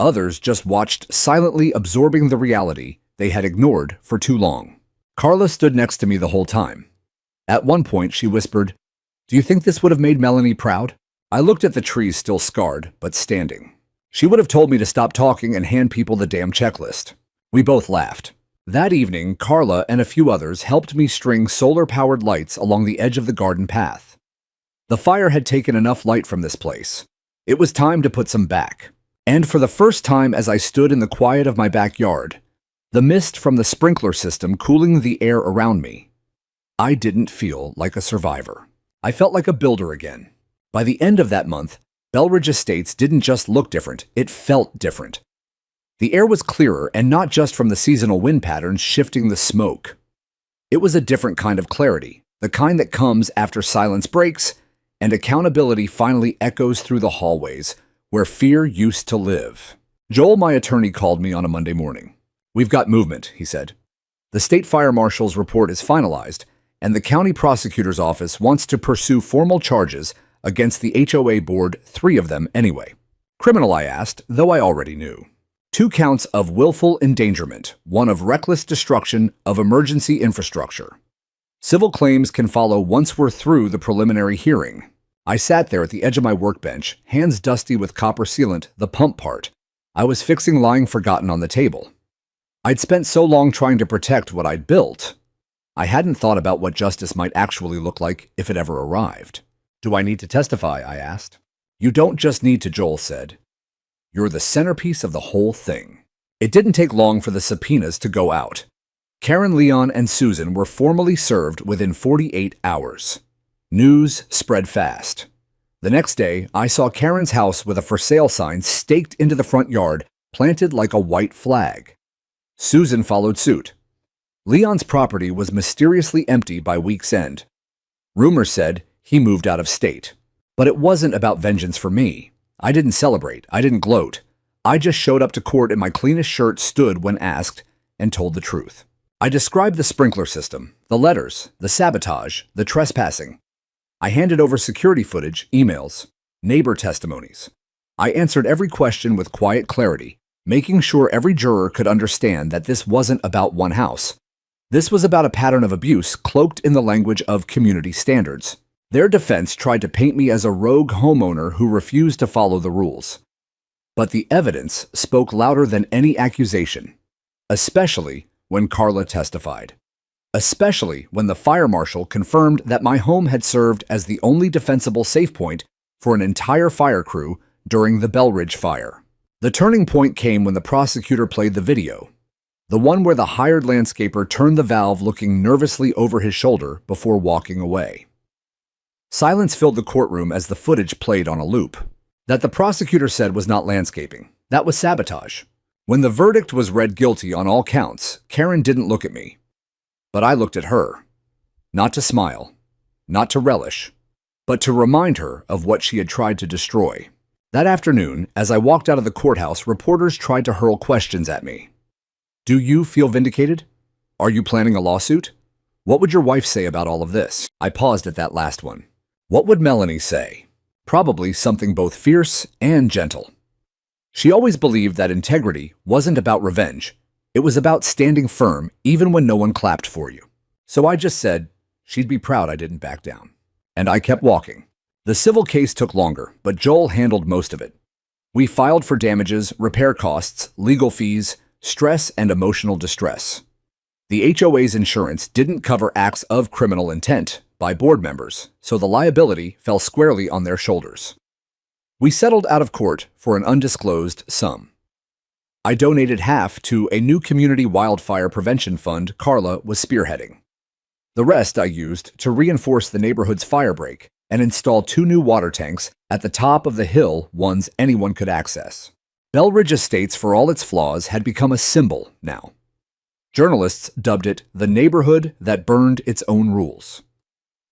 Others just watched, silently absorbing the reality they had ignored for too long. Carla stood next to me the whole time. At one point, she whispered, "Do you think this would have made Melanie proud?" I looked at the trees still scarred, but standing. She would have told me to stop talking and hand people the damn checklist. We both laughed. That evening, Carla and a few others helped me string solar-powered lights along the edge of the garden path. The fire had taken enough light from this place. It was time to put some back. And for the first time as I stood in the quiet of my backyard, the mist from the sprinkler system cooling the air around me, I didn't feel like a survivor. I felt like a builder again. By the end of that month, Belridge Estates didn't just look different, it felt different. The air was clearer, and not just from the seasonal wind patterns shifting the smoke. It was a different kind of clarity, the kind that comes after silence breaks and accountability finally echoes through the hallways where fear used to live. Joel, my attorney, called me on a Monday morning. "We've got movement," he said. "The state fire marshal's report is finalized, and the county prosecutor's office wants to pursue formal charges against the HOA board, 3 of them anyway." Criminal, I asked, though I already knew. 2 counts of willful endangerment, 1 of reckless destruction of emergency infrastructure. Civil claims can follow once we're through the preliminary hearing. I sat there at the edge of my workbench, hands dusty with copper sealant, the pump part. I was fixing lying forgotten on the table. I'd spent so long trying to protect what I'd built. I hadn't thought about what justice might actually look like if it ever arrived. "Do I need to testify?" I asked. "You don't just need to," Joel said. "You're the centerpiece of the whole thing." It didn't take long for the subpoenas to go out. Karen, Leon, and Susan were formally served within 48 hours. News spread fast. The next day, I saw Karen's house with a for sale sign staked into the front yard, planted like a white flag. Susan followed suit. Leon's property was mysteriously empty by week's end. Rumors said he moved out of state. But it wasn't about vengeance for me. I didn't celebrate. I didn't gloat. I just showed up to court in my cleanest shirt, stood when asked, and told the truth. I described the sprinkler system, the letters, the sabotage, the trespassing. I handed over security footage, emails, neighbor testimonies. I answered every question with quiet clarity, making sure every juror could understand that this wasn't about one house. This was about a pattern of abuse cloaked in the language of community standards. Their defense tried to paint me as a rogue homeowner who refused to follow the rules. But the evidence spoke louder than any accusation, especially when Carla testified. Especially when the fire marshal confirmed that my home had served as the only defensible safe point for an entire fire crew during the Belridge fire. The turning point came when the prosecutor played the video, the one where the hired landscaper turned the valve looking nervously over his shoulder before walking away. Silence filled the courtroom as the footage played on a loop. That the prosecutor said was not landscaping. That was sabotage. When the verdict was read guilty on all counts, Karen didn't look at me. But I looked at her. Not to smile, not to relish, but to remind her of what she had tried to destroy. That afternoon, as I walked out of the courthouse, reporters tried to hurl questions at me. Do you feel vindicated? Are you planning a lawsuit? What would your wife say about all of this? I paused at that last one. What would Melanie say? Probably something both fierce and gentle. She always believed that integrity wasn't about revenge. It was about standing firm even when no one clapped for you. So I just said she'd be proud I didn't back down. And I kept walking. The civil case took longer, but Joel handled most of it. We filed for damages, repair costs, legal fees, stress, and emotional distress. The HOA's insurance didn't cover acts of criminal intent by board members, so the liability fell squarely on their shoulders. We settled out of court for an undisclosed sum. I donated half to a new community wildfire prevention fund Carla was spearheading. The rest I used to reinforce the neighborhood's fire break and install 2 new water tanks at the top of the hill, ones anyone could access. Belridge Estates, for all its flaws, had become a symbol now. Journalists dubbed it the neighborhood that burned its own rules.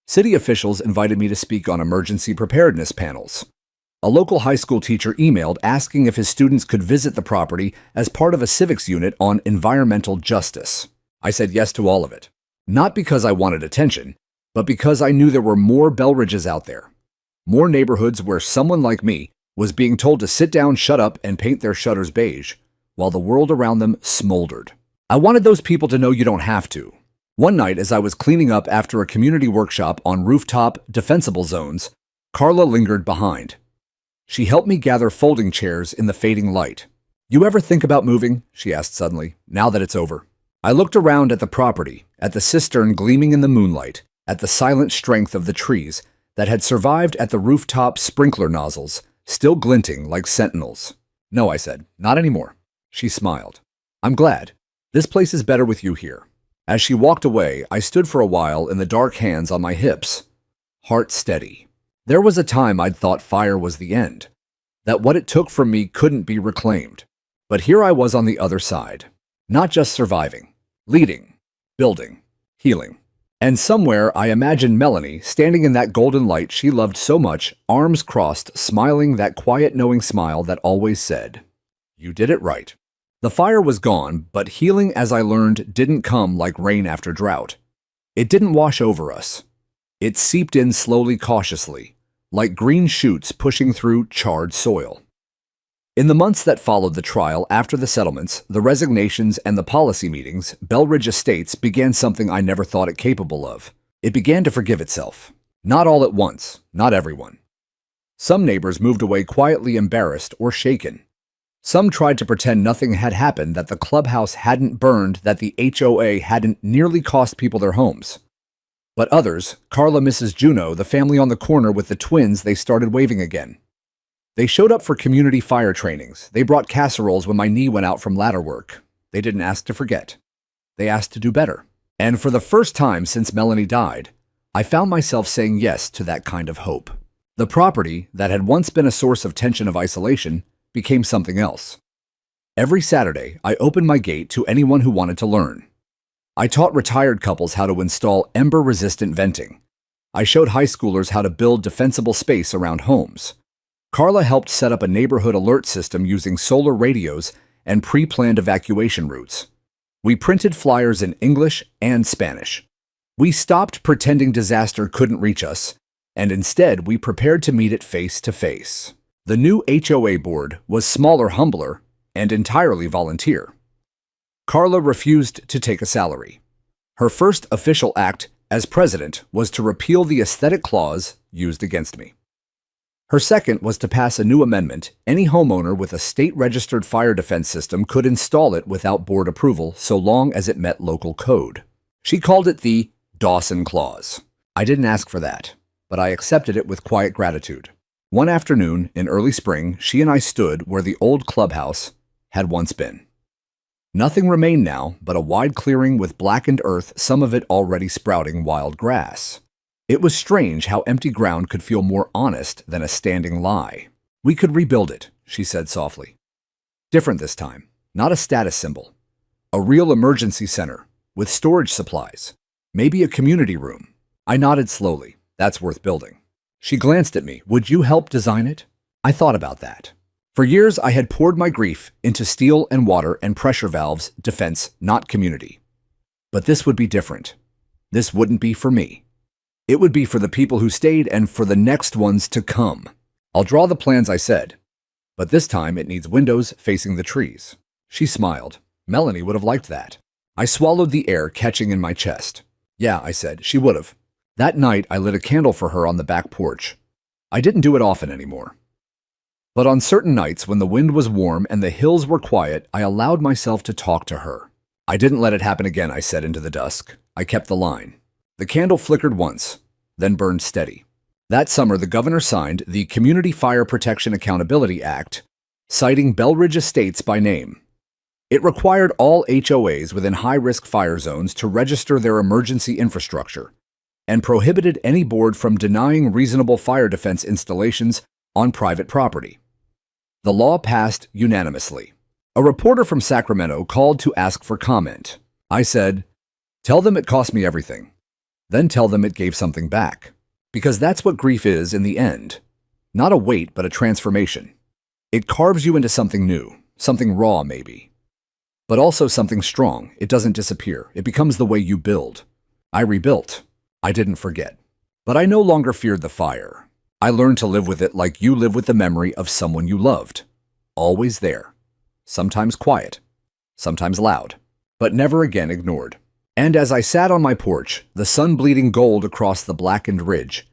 City officials invited me to speak on emergency preparedness panels. A local high school teacher emailed asking if his students could visit the property as part of a civics unit on environmental justice. I said yes to all of it. Not because I wanted attention, but because I knew there were more Belridges out there. More neighborhoods where someone like me was being told to sit down, shut up, and paint their shutters beige, while the world around them smoldered. I wanted those people to know you don't have to. One night, as I was cleaning up after a community workshop on rooftop defensible zones, Carla lingered behind. She helped me gather folding chairs in the fading light. You ever think about moving? She asked suddenly, now that it's over. I looked around at the property, at the cistern gleaming in the moonlight, at the silent strength of the trees that had survived at the rooftop sprinkler nozzles, still glinting like sentinels. No, I said, not anymore. She smiled. I'm glad. This place is better with you here. As she walked away, I stood for a while in the dark, hands on my hips, heart steady. There was a time I'd thought fire was the end, that what it took from me couldn't be reclaimed. But here I was on the other side, not just surviving, leading, building, healing. And somewhere I imagined Melanie standing in that golden light she loved so much, arms crossed, smiling that quiet knowing smile that always said, "You did it right." The fire was gone, but healing, as I learned, didn't come like rain after drought. It didn't wash over us. It seeped in slowly, cautiously, like green shoots pushing through charred soil. In the months that followed the trial, after the settlements, the resignations, and the policy meetings, Belridge Estates began something I never thought it capable of. It began to forgive itself. Not all at once, not everyone. Some neighbors moved away quietly, embarrassed or shaken. Some tried to pretend nothing had happened, that the clubhouse hadn't burned, that the HOA hadn't nearly cost people their homes. But others, Carla, Mrs. Juneau, the family on the corner with the twins, they started waving again. They showed up for community fire trainings. They brought casseroles when my knee went out from ladder work. They didn't ask to forget. They asked to do better. And for the first time since Melanie died, I found myself saying yes to that kind of hope. The property that had once been a source of tension, of isolation, became something else. Every Saturday, I opened my gate to anyone who wanted to learn. I taught retired couples how to install ember-resistant venting. I showed high schoolers how to build defensible space around homes. Carla helped set up a neighborhood alert system using solar radios and pre-planned evacuation routes. We printed flyers in English and Spanish. We stopped pretending disaster couldn't reach us, and instead we prepared to meet it face to face. The new HOA board was smaller, humbler, and entirely volunteer. Carla refused to take a salary. Her first official act as president was to repeal the aesthetic clause used against me. Her second was to pass a new amendment. Any homeowner with a state-registered fire defense system could install it without board approval so long as it met local code. She called it the Dawson Clause. I didn't ask for that, but I accepted it with quiet gratitude. One afternoon in early spring, she and I stood where the old clubhouse had once been. Nothing remained now but a wide clearing with blackened earth, some of it already sprouting wild grass. It was strange how empty ground could feel more honest than a standing lie. We could rebuild it, she said softly. Different this time, not a status symbol. A real emergency center with storage supplies, maybe a community room. I nodded slowly. That's worth building. She glanced at me. Would you help design it? I thought about that. For years, I had poured my grief into steel and water and pressure valves, defense, not community. But this would be different. This wouldn't be for me. It would be for the people who stayed and for the next ones to come. I'll draw the plans, I said. But this time it needs windows facing the trees. She smiled. Melanie would have liked that. I swallowed the air catching in my chest. Yeah, I said, she would have. That night, I lit a candle for her on the back porch. I didn't do it often anymore. But on certain nights when the wind was warm and the hills were quiet, I allowed myself to talk to her. I didn't let it happen again, I said into the dusk. I kept the line. The candle flickered once, then burned steady. That summer, the governor signed the Community Fire Protection Accountability Act, citing Belridge Estates by name. It required all HOAs within high-risk fire zones to register their emergency infrastructure and prohibited any board from denying reasonable fire defense installations on private property. The law passed unanimously. A reporter from Sacramento called to ask for comment. I said, "Tell them it cost me everything. Then tell them it gave something back. Because that's what grief is in the end. Not a weight, but a transformation. It carves you into something new, something raw maybe. But also something strong. It doesn't disappear. It becomes the way you build." I rebuilt. I didn't forget. But I no longer feared the fire. I learned to live with it like you live with the memory of someone you loved. Always there. Sometimes quiet. Sometimes loud. But never again ignored. And as I sat on my porch, the sun bleeding gold across the blackened ridge,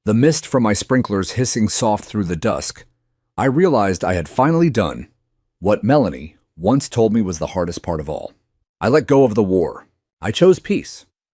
the mist from my sprinklers hissing soft through the dusk, I realized I had finally done what Melanie once told me was the hardest part of all. I let go of the war. I chose peace.